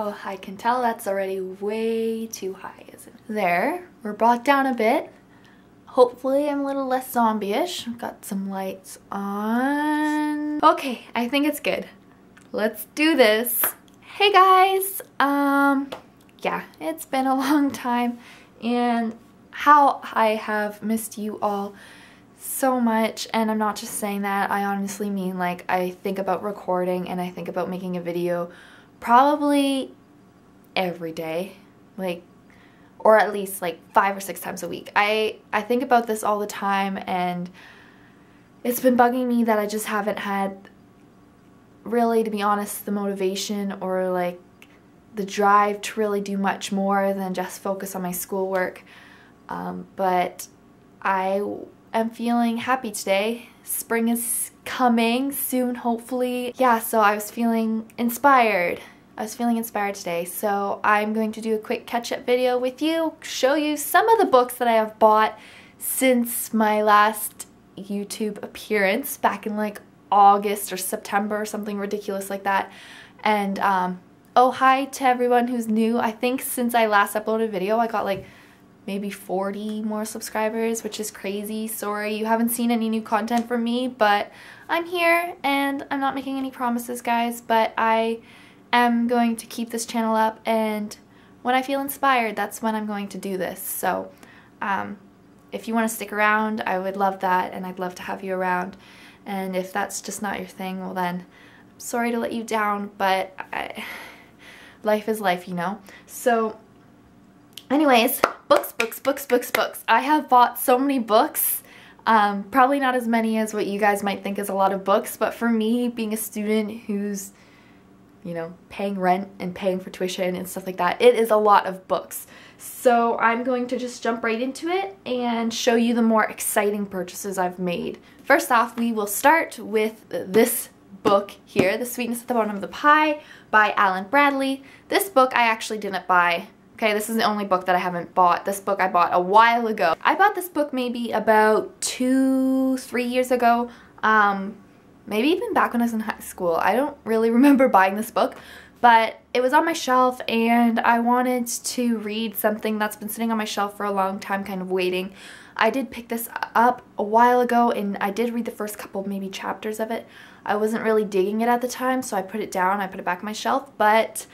Oh, I can tell that's already way too high, isn't it? There, we're brought down a bit. Hopefully I'm a little less zombie-ish. Got some lights on. Okay, I think it's good. Let's do this. Hey guys, yeah, it's been a long time and how I have missed you all so much, and I'm not just saying that, I honestly mean like I think about recording and I think about making a video probably every day, like, or at least like 5 or 6 times a week. I think about this all the time, and it's been bugging me that I just haven't had, really, to be honest, the motivation or like the drive to really do much more than just focus on my schoolwork. But I am feeling happy today. Spring is coming soon, hopefully. Yeah, so I was feeling inspired. Today, so I'm going to do a quick catch-up video with you, show you some of the books that I have bought since my last YouTube appearance back in like August or September or something ridiculous like that. And oh, hi to everyone who's new. I think since I last uploaded a video I got like maybe 40 more subscribers, which is crazy. Sorry you haven't seen any new content from me, but I'm here and I'm not making any promises, guys, but I am going to keep this channel up, and when I feel inspired, that's when I'm going to do this. So if you want to stick around, I would love that, and I'd love to have you around. And if that's just not your thing, well then, I'm sorry to let you down, but life is life, you know? So anyways, books. I have bought so many books. Probably not as many as what you guys might think is a lot of books, but for me, being a student who's, you know, paying rent and paying for tuition and stuff like that, it is a lot of books. So I'm going to just jump right into it and show you the more exciting purchases I've made. First off, we will start with this book here, The Sweetness at the Bottom of the Pie by Alan Bradley. This book I actually didn't buy. Okay, this is the only book that I haven't bought. This book I bought a while ago. I bought this book maybe about 2-3 years ago. Maybe even back when I was in high school. I don't really remember buying this book, but it was on my shelf and I wanted to read something that's been sitting on my shelf for a long time, kind of waiting. I did pick this up a while ago and I did read the first couple maybe chapters of it. I wasn't really digging it at the time, so I put it down, I put it back on my shelf, but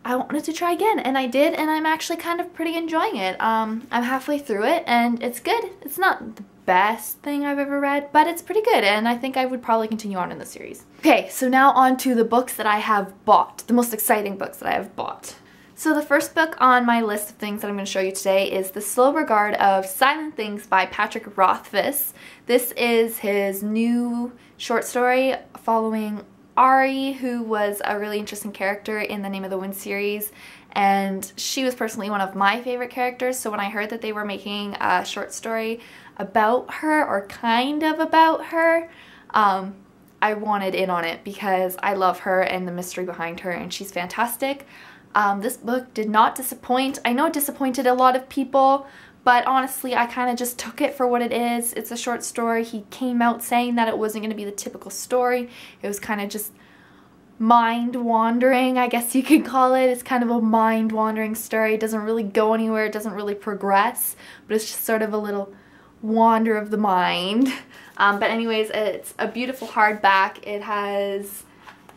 I wanted to try again, and I did, and I'm actually kind of pretty enjoying it. I'm halfway through it and it's good. It's not the best thing I've ever read, but it's pretty good, and I think I would probably continue on in the series. Okay, so now on to the books that I have bought, the most exciting books that I have bought. So the first book on my list of things that I'm going to show you today is The Slow Regard of Silent Things by Patrick Rothfuss. This is his new short story following Ari, who was a really interesting character in the Name of the Wind series, and she was personally one of my favorite characters, so when I heard that they were making a short story about her, or kind of about her, I wanted in on it because I love her and the mystery behind her, and she's fantastic. This book did not disappoint. I know it disappointed a lot of people, but honestly I kind of just took it for what it is. It's a short story. He came out saying that it wasn't going to be the typical story. It was kind of just mind-wandering, I guess you could call it. It's kind of a mind-wandering story. It doesn't really go anywhere. It doesn't really progress, but it's just sort of a little wander of the mind. But anyways, it's a beautiful hardback. It has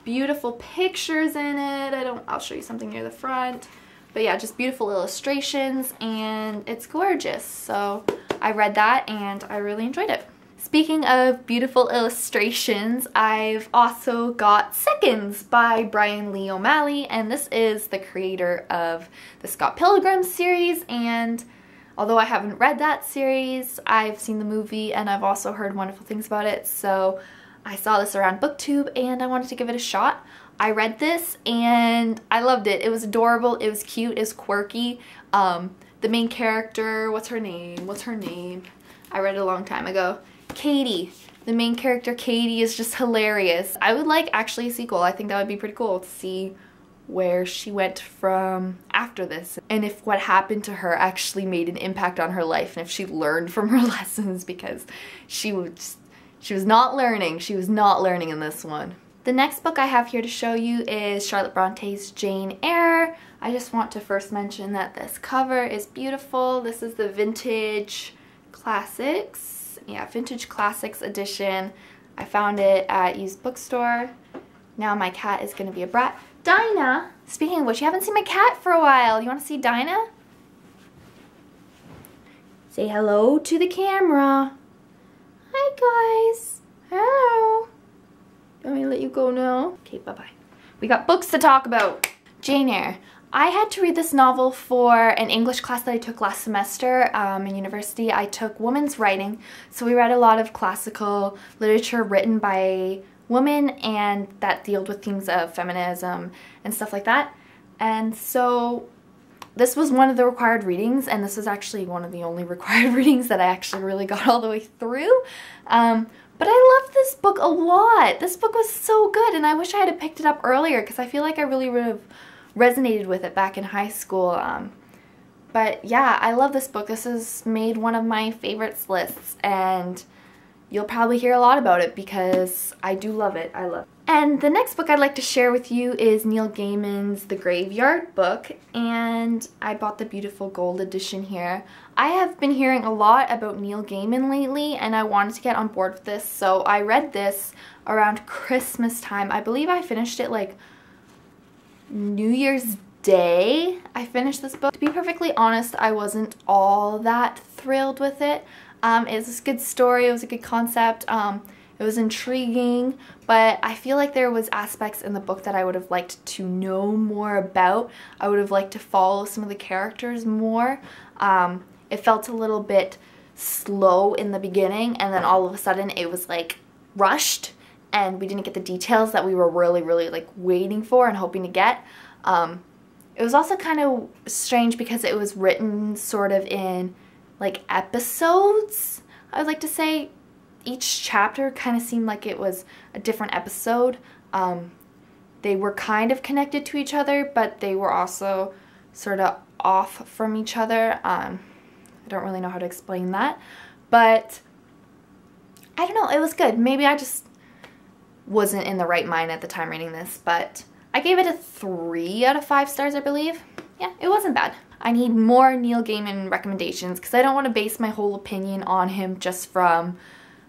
beautiful pictures in it. I'll show you something near the front. But yeah, just beautiful illustrations, and it's gorgeous. So I read that and I really enjoyed it. Speaking of beautiful illustrations, I've also got Seconds by Brian Lee O'Malley, and this is the creator of the Scott Pilgrim series, and although I haven't read that series, I've seen the movie and I've also heard wonderful things about it, so I saw this around BookTube and I wanted to give it a shot. I read this and I loved it. It was adorable, it was cute, it was quirky. The main character, what's her name? I read it a long time ago. Katie. The main character, Katie, is just hilarious. I would like actually a sequel. I think that would be pretty cool to see where she went from after this, and if what happened to her actually made an impact on her life, and if she learned from her lessons, because she was not learning in this one. The next book I have here to show you is Charlotte Bronte's Jane Eyre. I just want to first mention that this cover is beautiful. This is the Vintage Classics. Yeah, Vintage Classics edition. I found it at used bookstore. Now my cat is going to be a brat. Dinah! Speaking of which, you haven't seen my cat for a while. You want to see Dinah? Say hello to the camera. Hi guys. Hello. Want me to let you go now? Okay, bye-bye. We got books to talk about. Jane Eyre. I had to read this novel for an English class that I took last semester in university. I took women's writing, so we read a lot of classical literature written by women and that dealt with themes of feminism and stuff like that. And so this was one of the required readings, and this was actually one of the only required readings that I actually really got all the way through. But I loved this book a lot. This book was so good, and I wish I had picked it up earlier because I feel like I really would have resonated with it back in high school. But yeah, I love this book. This has made one of my favorites lists, and you'll probably hear a lot about it because I do love it. I love it. And the next book I'd like to share with you is Neil Gaiman's The Graveyard Book, and I bought the beautiful gold edition here. I have been hearing a lot about Neil Gaiman lately, and I wanted to get on board with this, so I read this around Christmas time. I believe I finished it like New Year's Day. I finished this book. To be perfectly honest, I wasn't all that thrilled with it. It was a good story, it was a good concept, it was intriguing, but I feel like there was aspects in the book that I would have liked to know more about. I would have liked to follow some of the characters more. It felt a little bit slow in the beginning, and then all of a sudden it was like rushed, and we didn't get the details that we were really like waiting for and hoping to get. It was also kind of strange because it was written sort of in like episodes, I would like to say. Each chapter kind of seemed like it was a different episode. They were kind of connected to each other, but they were also sort of off from each other. I don't really know how to explain that, but I don't know, it was good. Maybe I just wasn't in the right mind at the time reading this, but I gave it a 3 out of 5 stars, I believe. Yeah, it wasn't bad. I need more Neil Gaiman recommendations because I don't want to base my whole opinion on him just from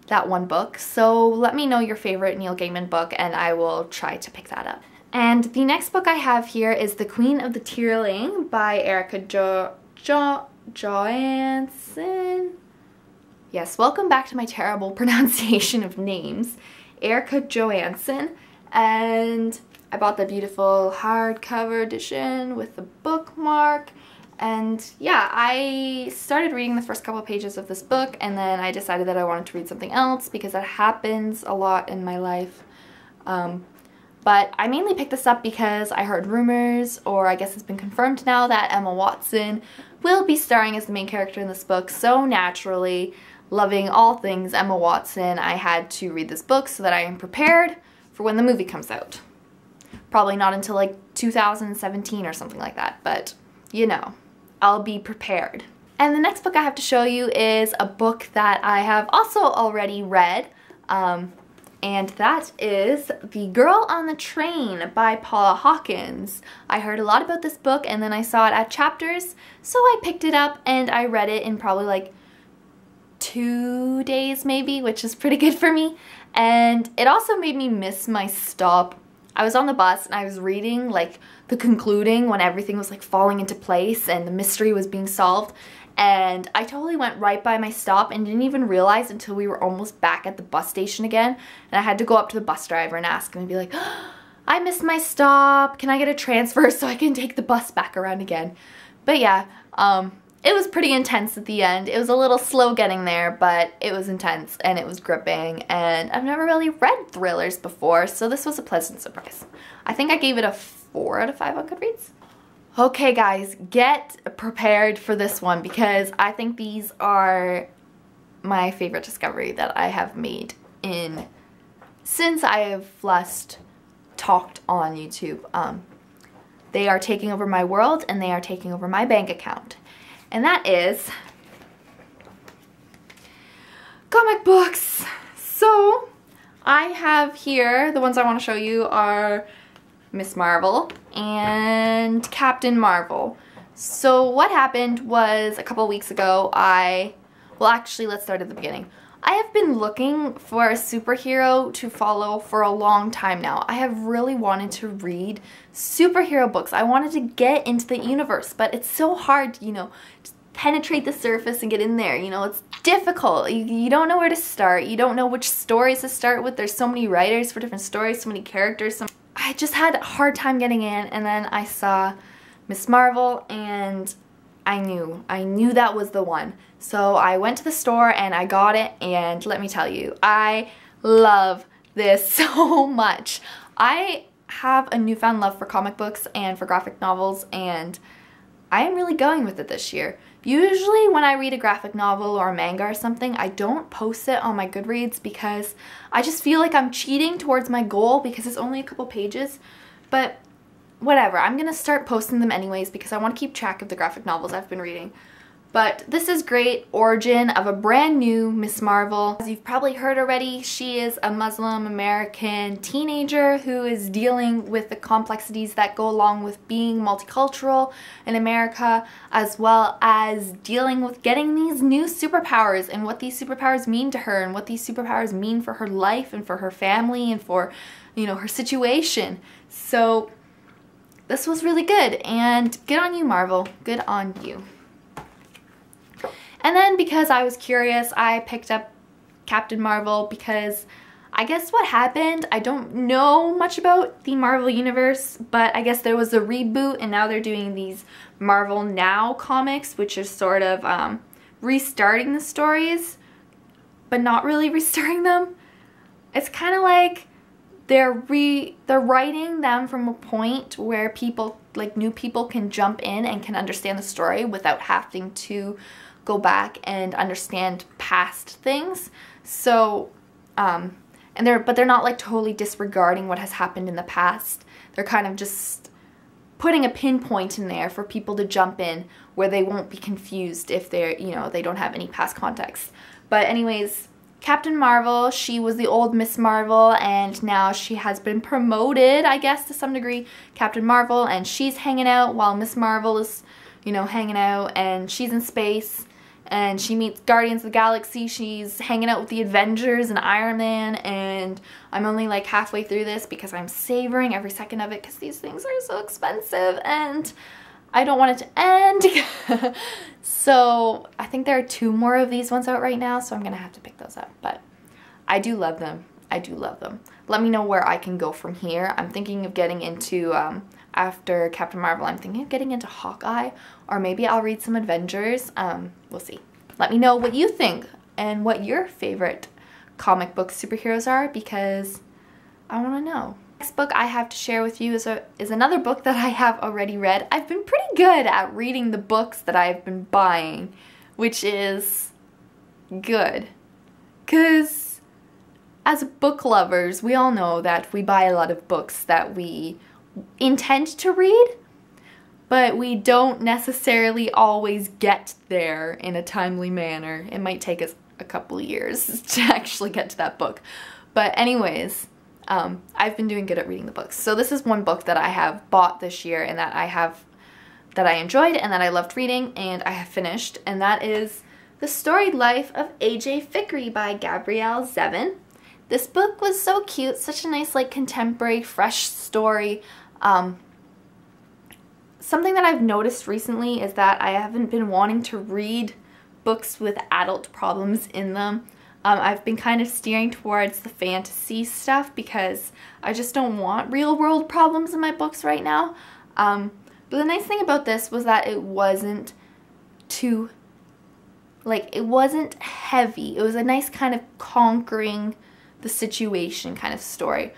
that one book. So let me know your favorite Neil Gaiman book and I will try to pick that up. And the next book I have here is The Queen of the Tearling by Erica Johansson. Yes, welcome back to my terrible pronunciation of names. Erica Johansson. And I bought the beautiful hardcover edition with the bookmark. And yeah, I started reading the first couple of pages of this book, and then I decided that I wanted to read something else because that happens a lot in my life. But I mainly picked this up because I heard rumors, or I guess it's been confirmed now, that Emma Watson will be starring as the main character in this book. So naturally, loving all things Emma Watson, I had to read this book so that I am prepared for when the movie comes out. Probably not until like 2017 or something like that, but you know, I'll be prepared. And the next book I have to show you is a book that I have also already read, and that is The Girl on the Train by Paula Hawkins. I heard a lot about this book and then I saw it at Chapters, so I picked it up and I read it in probably like 2 days maybe, which is pretty good for me. And it also made me miss my stop. I was on the bus and I was reading like the concluding when everything was like falling into place and the mystery was being solved, and I totally went right by my stop and didn't even realize until we were almost back at the bus station again, and I had to go up to the bus driver and ask him and be like, oh, I missed my stop, can I get a transfer so I can take the bus back around again? But yeah, it was pretty intense at the end. It was a little slow getting there, but it was intense and it was gripping, and I've never really read thrillers before, so this was a pleasant surprise. I think I gave it a 4 out of 5 on Goodreads. Okay guys, get prepared for this one because I think these are my favorite discovery that I have made since I have last talked on YouTube. They are taking over my world and they are taking over my bank account. And that is comic books. So I have here, the ones I want to show you are Miss Marvel and Captain Marvel. So what happened was a couple weeks ago, well actually let's start at the beginning. I have been looking for a superhero to follow for a long time now. I have really wanted to read superhero books. I wanted to get into the universe, but it's so hard, you know, to penetrate the surface and get in there. You know, it's difficult. You don't know where to start. You don't know which stories to start with. There's so many writers for different stories, so many characters. I just had a hard time getting in, and then I saw Miss Marvel and I knew that was the one. So I went to the store and I got it, and let me tell you, I love this so much. I have a newfound love for comic books and for graphic novels, and I am really going with it this year. Usually when I read a graphic novel or a manga or something, I don't post it on my Goodreads because I just feel like I'm cheating towards my goal because it's only a couple pages. But whatever, I'm gonna start posting them anyways because I want to keep track of the graphic novels I've been reading. But this is great origin of a brand new Miss Marvel. As you've probably heard already, she is a Muslim American teenager who is dealing with the complexities that go along with being multicultural in America, as well as dealing with getting these new superpowers and what these superpowers mean to her and what these superpowers mean for her life and for her family and for, you know, her situation. So this was really good, and good on you, Marvel. Good on you. And then because I was curious, I picked up Captain Marvel because I guess what happened, I don't know much about the Marvel Universe, but I guess there was a reboot and now they're doing these Marvel Now comics, which is sort of restarting the stories, but not really restarting them. It's kind of like they're writing them from a point where people, like new people, can jump in and can understand the story without having to go back and understand past things. So, but they're not like totally disregarding what has happened in the past. They're kind of just putting a pinpoint in there for people to jump in where they won't be confused if they're, you know, they don't have any past context. But anyways, Captain Marvel, she was the old Miss Marvel, and now she has been promoted, I guess, to some degree, Captain Marvel, and she's hanging out while Miss Marvel is, you know, hanging out, and she's in space, and she meets Guardians of the Galaxy. She's hanging out with the Avengers and Iron Man, and I'm only like halfway through this because I'm savoring every second of it because these things are so expensive, and I don't want it to end. So I think there are 2 more of these ones out right now, so I'm gonna have to pick those up. But I do love them. I do love them. Let me know where I can go from here. I'm thinking of getting into, after Captain Marvel, I'm thinking of getting into Hawkeye, or maybe I'll read some Avengers. We'll see. Let me know what you think and what your favorite comic book superheroes are, because I want to know. Next book I have to share with you is another book that I have already read. I've been pretty good at reading the books that I've been buying, which is good. Because as book lovers, we all know that we buy a lot of books that we intend to read, but we don't necessarily always get there in a timely manner. It might take us a couple of years to actually get to that book. But anyways, I've been doing good at reading the books. So this is one book that I have bought this year and that I enjoyed and that I loved reading and I have finished, and that is The Storied Life of A.J. Fikry by Gabrielle Zevin. This book was so cute, such a nice like contemporary, fresh story. Something that I've noticed recently is that I haven't been wanting to read books with adult problems in them. I've been kind of steering towards the fantasy stuff because I just don't want real world problems in my books right now. But the nice thing about this was that it wasn't too, like, it wasn't heavy. It was a nice kind of conquering the situation kind of story.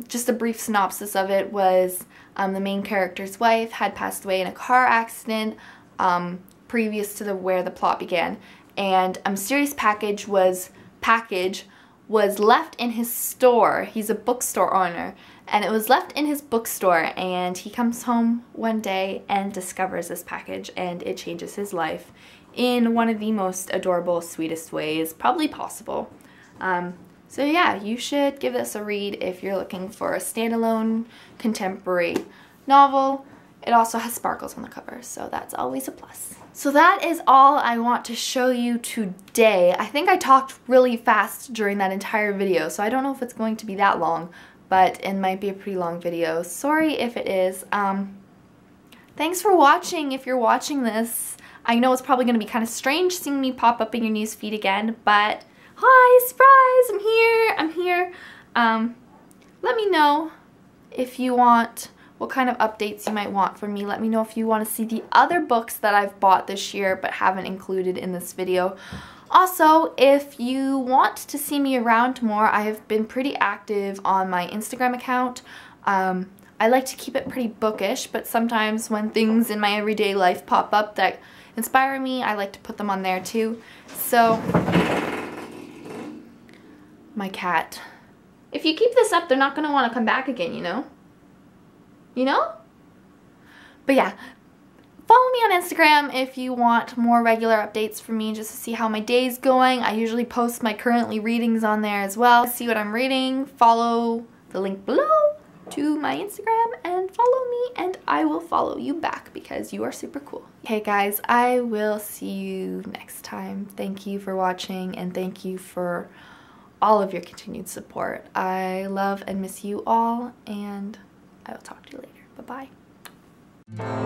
Just a brief synopsis of it was the main character's wife had passed away in a car accident previous to where the plot began, and a mysterious package was left in his store. He's a bookstore owner, and it was left in his bookstore, and he comes home one day and discovers this package, and it changes his life in one of the most adorable, sweetest ways probably possible. So yeah, you should give this a read if you're looking for a standalone contemporary novel. It also has sparkles on the cover, so that's always a plus. So that is all I want to show you today. I think I talked really fast during that entire video, so I don't know if it's going to be that long, but it might be a pretty long video. Sorry if it is. Thanks for watching if you're watching this. I know it's probably going to be kind of strange seeing me pop up in your news feed again, but hi, surprise, I'm here. Let me know if you want, what kind of updates you might want from me. Let me know if you want to see the other books that I've bought this year but haven't included in this video. Also, if you want to see me around more, I have been pretty active on my Instagram account. I like to keep it pretty bookish, but sometimes when things in my everyday life pop up that inspire me, I like to put them on there too. So, my cat. If you keep this up, they're not going to want to come back again, you know? You know? But yeah, follow me on Instagram if you want more regular updates from me just to see how my day's going. I usually post my currently readings on there as well. See what I'm reading, follow the link below to my Instagram and follow me, and I will follow you back because you are super cool. Okay guys, I will see you next time. Thank you for watching and thank you for all of your continued support. I love and miss you all, and I will talk to you later. Bye-bye.